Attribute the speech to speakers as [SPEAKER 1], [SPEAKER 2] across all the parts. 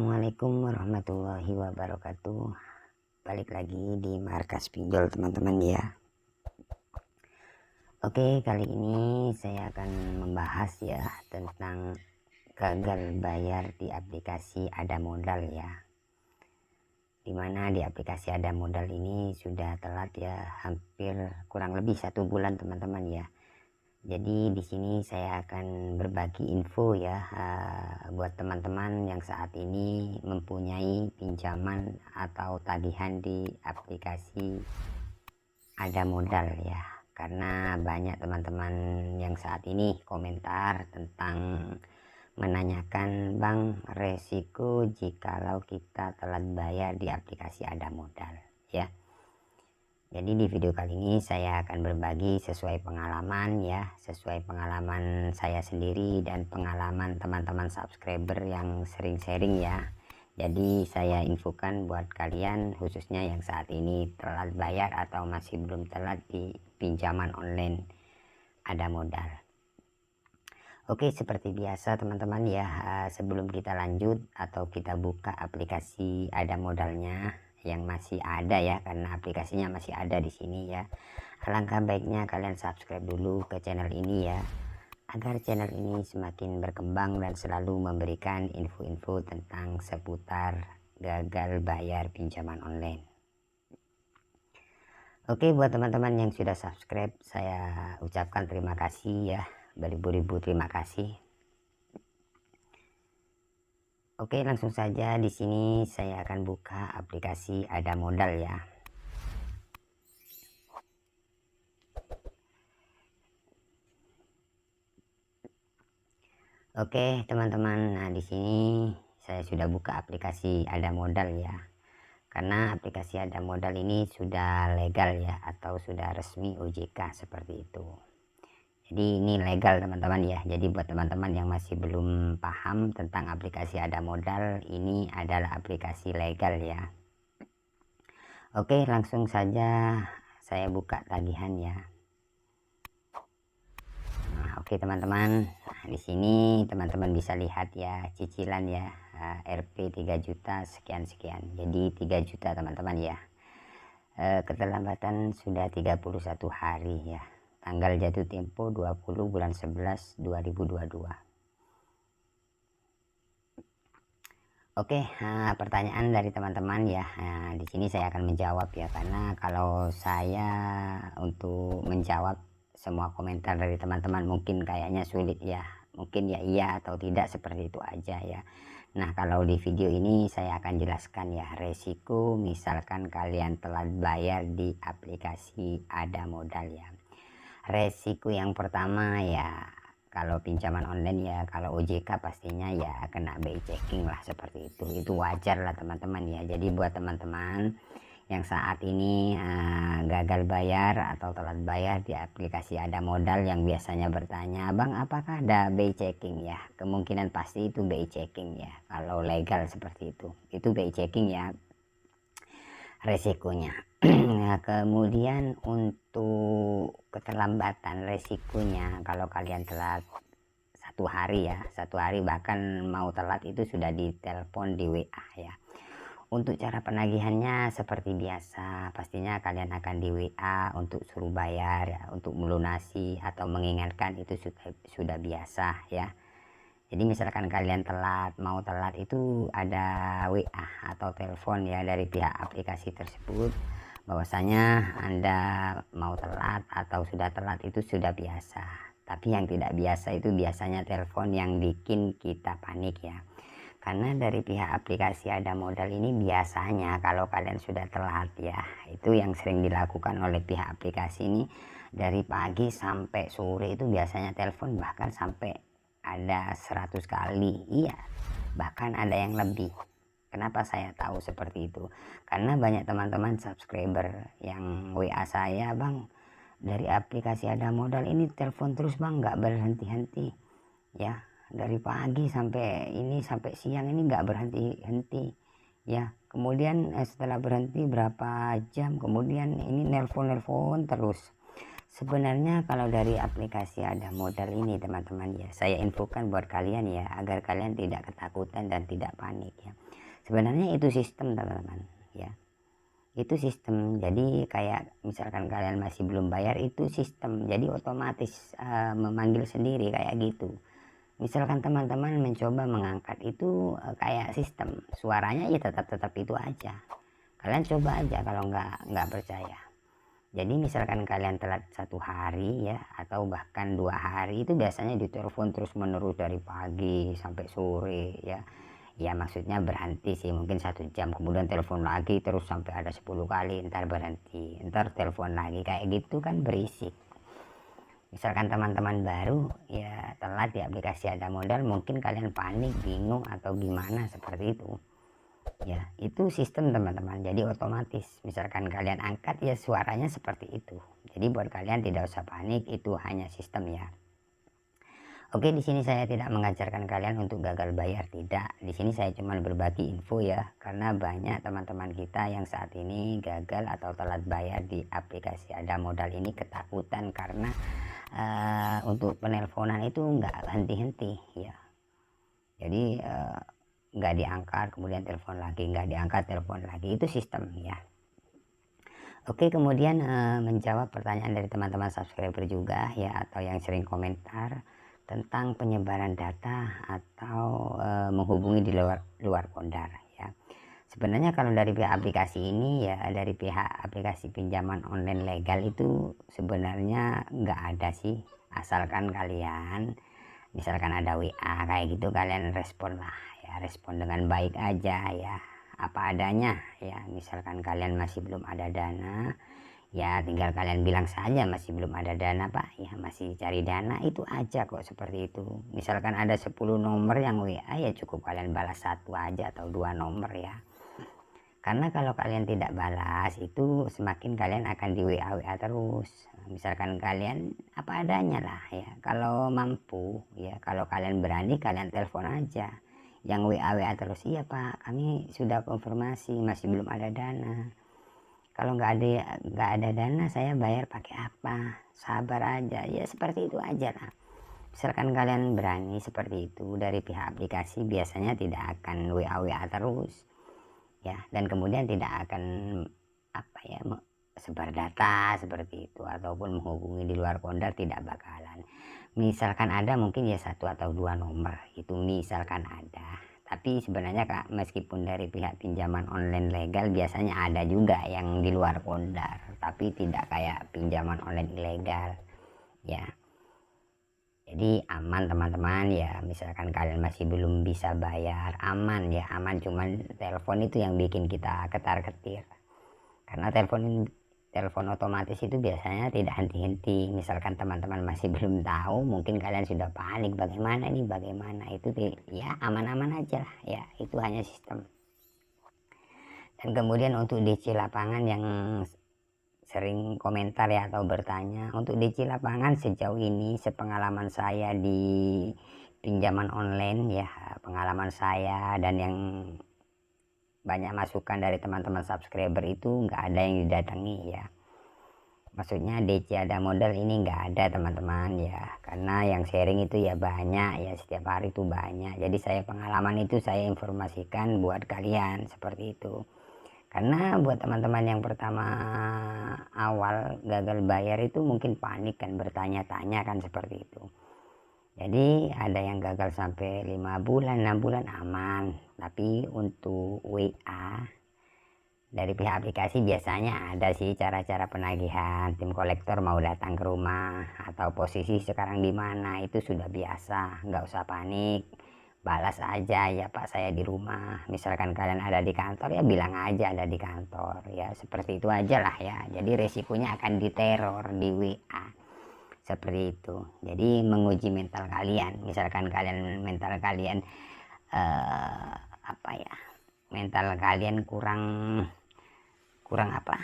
[SPEAKER 1] Assalamualaikum warahmatullahi wabarakatuh. Balik lagi di Markas Pinjol teman-teman ya. Oke, kali ini saya akan membahas ya tentang gagal bayar di aplikasi Ada Modal ya. Dimana di aplikasi Ada Modal ini sudah telat ya, hampir kurang lebih 1 bulan teman-teman ya. Jadi di sini saya akan berbagi info ya buat teman-teman yang saat ini mempunyai pinjaman atau tagihan di aplikasi Ada Modal ya. Karena banyak teman-teman yang saat ini komentar tentang menanyakan, Bang, resiko jikalau kita telat bayar di aplikasi Ada Modal ya. Jadi di video kali ini saya akan berbagi sesuai pengalaman ya, sesuai pengalaman saya sendiri dan pengalaman teman-teman subscriber yang sering sharing ya. Jadi saya infokan buat kalian khususnya yang saat ini telat bayar atau masih belum telat di pinjaman online Ada Modal. Oke, seperti biasa teman-teman ya, sebelum kita lanjut atau kita buka aplikasi Ada Modalnya yang masih ada ya, karena aplikasinya masih ada di sini ya. Alangkah baiknya kalian subscribe dulu ke channel ini ya, agar channel ini semakin berkembang dan selalu memberikan info-info tentang seputar gagal bayar pinjaman online. Oke, buat teman-teman yang sudah subscribe, saya ucapkan terima kasih ya, beribu-ribu terima kasih. Oke, langsung saja di sini saya akan buka aplikasi Ada Modal ya. Oke, teman-teman. Nah, di sini saya sudah buka aplikasi Ada Modal ya. Karena aplikasi Ada Modal ini sudah legal ya, atau sudah resmi OJK seperti itu. Jadi ini legal teman-teman ya. Jadi buat teman-teman yang masih belum paham tentang aplikasi Ada Modal, ini adalah aplikasi legal ya. Oke, langsung saja saya buka tagihan ya. Nah, oke teman-teman. Nah, di sini teman-teman bisa lihat ya cicilan ya, Rp 3 juta sekian-sekian. Jadi 3 juta teman-teman ya. Keterlambatan sudah 31 hari ya. Tanggal jatuh tempo 20 bulan 11 2022. Oke, pertanyaan dari teman-teman ya. Nah, di sini saya akan menjawab ya, karena kalau saya untuk menjawab semua komentar dari teman-teman mungkin kayaknya sulit ya. Mungkin ya iya atau tidak, seperti itu aja ya. Nah, kalau di video ini saya akan jelaskan ya resiko misalkan kalian telat bayar di aplikasi Ada Modal ya. Resiko yang pertama ya, kalau pinjaman online ya, kalau OJK pastinya ya kena BI checking lah, seperti itu wajar lah teman-teman ya. Jadi buat teman-teman yang saat ini gagal bayar atau telat bayar di aplikasi Ada Modal, yang biasanya bertanya, Bang, apakah ada BI checking ya? Kemungkinan pasti itu BI checking ya, kalau legal seperti itu BI checking ya resikonya. Nah, kemudian untuk keterlambatan resikonya, kalau kalian telat 1 hari ya, 1 hari bahkan mau telat itu sudah ditelepon di WA ya. Untuk cara penagihannya seperti biasa, pastinya kalian akan di WA untuk suruh bayar ya, untuk melunasi atau mengingatkan itu sudah biasa ya. Jadi misalkan kalian mau telat itu ada WA atau telepon ya dari pihak aplikasi tersebut, bahwasanya Anda mau telat atau sudah telat itu sudah biasa. Tapi yang tidak biasa itu biasanya telepon yang bikin kita panik ya. Karena dari pihak aplikasi Ada Modal ini biasanya kalau kalian sudah telat ya, itu yang sering dilakukan oleh pihak aplikasi ini, dari pagi sampai sore itu biasanya telepon bahkan sampai ada 100 kali, iya, bahkan ada yang lebih. Kenapa saya tahu seperti itu? Karena banyak teman-teman subscriber yang WA saya, Bang, dari aplikasi Ada Modal ini telepon terus, Bang, nggak berhenti-henti ya, dari pagi sampai siang ini nggak berhenti-henti ya. Kemudian setelah berhenti berapa jam kemudian ini nelpon terus. Sebenarnya kalau dari aplikasi Ada Modal ini teman-teman ya, saya infokan buat kalian ya, agar kalian tidak ketakutan dan tidak panik ya. Sebenarnya itu sistem teman-teman ya, itu sistem. Jadi kayak misalkan kalian masih belum bayar, itu sistem, jadi otomatis memanggil sendiri kayak gitu. Misalkan teman-teman mencoba mengangkat itu kayak sistem, suaranya ya tetap itu aja. Kalian coba aja kalau nggak percaya. Jadi misalkan kalian telat 1 hari ya, atau bahkan 2 hari, itu biasanya ditelepon terus menerus dari pagi sampai sore ya. Ya maksudnya berhenti sih, mungkin 1 jam, kemudian telepon lagi terus sampai ada 10 kali, ntar berhenti, ntar telepon lagi, kayak gitu kan berisik. Misalkan teman-teman baru ya telat di aplikasi Ada Modal, mungkin kalian panik, bingung atau gimana seperti itu. Ya itu sistem teman-teman, jadi otomatis misalkan kalian angkat ya suaranya seperti itu. Jadi buat kalian tidak usah panik, itu hanya sistem ya. Oke, di sini saya tidak mengajarkan kalian untuk gagal bayar, tidak. Di sini saya cuma berbagi info ya, karena banyak teman-teman kita yang saat ini gagal atau telat bayar di aplikasi Ada Modal ini ketakutan karena untuk penelponan itu nggak henti-henti ya. Jadi nggak diangkat kemudian telepon lagi, nggak diangkat telepon lagi, itu sistem ya. Oke, kemudian menjawab pertanyaan dari teman-teman subscriber juga ya, atau yang sering komentar tentang penyebaran data atau menghubungi di luar kondar ya. Sebenarnya kalau dari pihak aplikasi ini ya, dari pihak aplikasi pinjaman online legal itu sebenarnya nggak ada sih, asalkan kalian misalkan ada WA kayak gitu, kalian respon lah ya, respon dengan baik aja ya, apa adanya ya. Misalkan kalian masih belum ada dana ya, tinggal kalian bilang saja masih belum ada dana pak ya, masih cari dana, itu aja kok, seperti itu. Misalkan ada 10 nomor yang WA ya cukup kalian balas 1 aja atau 2 nomor ya, karena kalau kalian tidak balas itu semakin kalian akan di WA terus. Misalkan kalian apa adanya lah ya, kalau mampu ya, kalau kalian berani kalian telepon aja. Yang WA terus, iya pak kami sudah konfirmasi masih belum ada dana, kalau nggak ada dana saya bayar pakai apa, sabar aja ya, seperti itu aja lah. Misalkan kalian berani seperti itu, dari pihak aplikasi biasanya tidak akan WA terus ya, dan kemudian tidak akan apa ya, sebar data seperti itu ataupun menghubungi di luar kondar, tidak bakalan. Misalkan ada mungkin ya 1 atau 2 nomor itu misalkan ada, tapi sebenarnya kak, meskipun dari pihak pinjaman online legal biasanya ada juga yang di luar kondar, tapi tidak kayak pinjaman online ilegal ya. Jadi aman teman-teman ya, misalkan kalian masih belum bisa bayar, aman ya, aman. Cuman telepon itu yang bikin kita ketar-ketir, karena telepon otomatis itu biasanya tidak henti-henti. Misalkan teman-teman masih belum tahu, mungkin kalian sudah panik, bagaimana ini bagaimana, itu ya aman-aman aja lah ya, itu hanya sistem. Dan kemudian untuk DC lapangan yang sering komentar ya atau bertanya, untuk DC lapangan sejauh ini sepengalaman saya di pinjaman online ya, pengalaman saya dan yang banyak masukan dari teman-teman subscriber itu nggak ada yang didatangi ya. Maksudnya DC Ada Modal ini nggak ada teman-teman ya, karena yang sharing itu ya banyak ya, setiap hari itu banyak. Jadi saya pengalaman itu saya informasikan buat kalian seperti itu. Karena buat teman-teman yang pertama awal gagal bayar itu mungkin panik kan, bertanya-tanya kan seperti itu. Jadi ada yang gagal sampai 5 bulan 6 bulan aman, tapi untuk WA dari pihak aplikasi biasanya ada sih cara-cara penagihan, tim kolektor mau datang ke rumah atau posisi sekarang di mana, itu sudah biasa, nggak usah panik, balas aja ya pak saya di rumah. Misalkan kalian ada di kantor ya bilang aja ada di kantor ya, seperti itu aja lah ya. Jadi resikonya akan diteror di WA seperti itu. Jadi menguji mental kalian, misalkan kalian mental kalian apa ya, mental kalian kurang apa,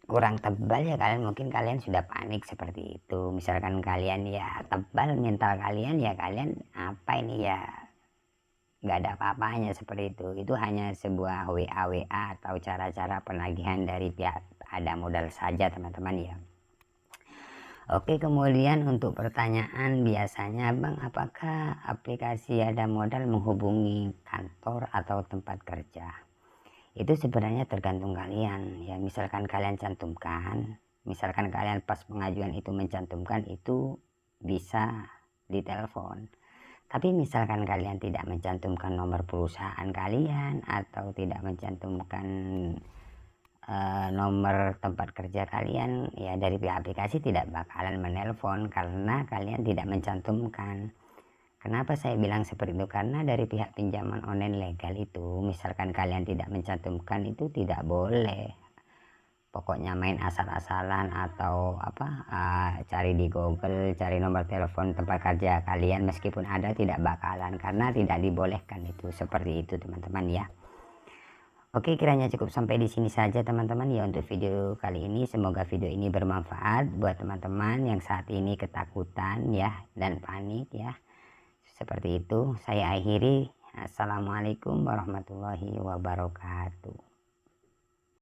[SPEAKER 1] kurang tebal ya, kalian mungkin kalian sudah panik seperti itu. Misalkan kalian ya tebal mental kalian ya, kalian apa ini ya, nggak ada apa-apanya seperti itu hanya sebuah WA atau cara-cara penagihan dari pihak Ada Modal saja teman-teman ya. Oke, kemudian untuk pertanyaan biasanya bang, apakah aplikasi Ada Modal menghubungi kantor atau tempat kerja. Itu sebenarnya tergantung kalian ya. Misalkan kalian cantumkan, misalkan kalian pas pengajuan itu mencantumkan, itu bisa ditelepon. Tapi misalkan kalian tidak mencantumkan nomor perusahaan kalian atau tidak mencantumkan nomor tempat kerja kalian, ya dari pihak aplikasi tidak bakalan menelpon karena kalian tidak mencantumkan. Kenapa saya bilang seperti itu? Karena dari pihak pinjaman online legal itu, misalkan kalian tidak mencantumkan, itu tidak boleh. Pokoknya main asal-asalan atau cari di Google, cari nomor telepon tempat kerja kalian meskipun ada, tidak bakalan, karena tidak dibolehkan itu. Seperti itu teman-teman ya. Oke, kiranya cukup sampai di sini saja teman-teman ya untuk video kali ini. Semoga video ini bermanfaat buat teman-teman yang saat ini ketakutan ya dan panik ya. Seperti itu saya akhiri. Assalamualaikum warahmatullahi wabarakatuh.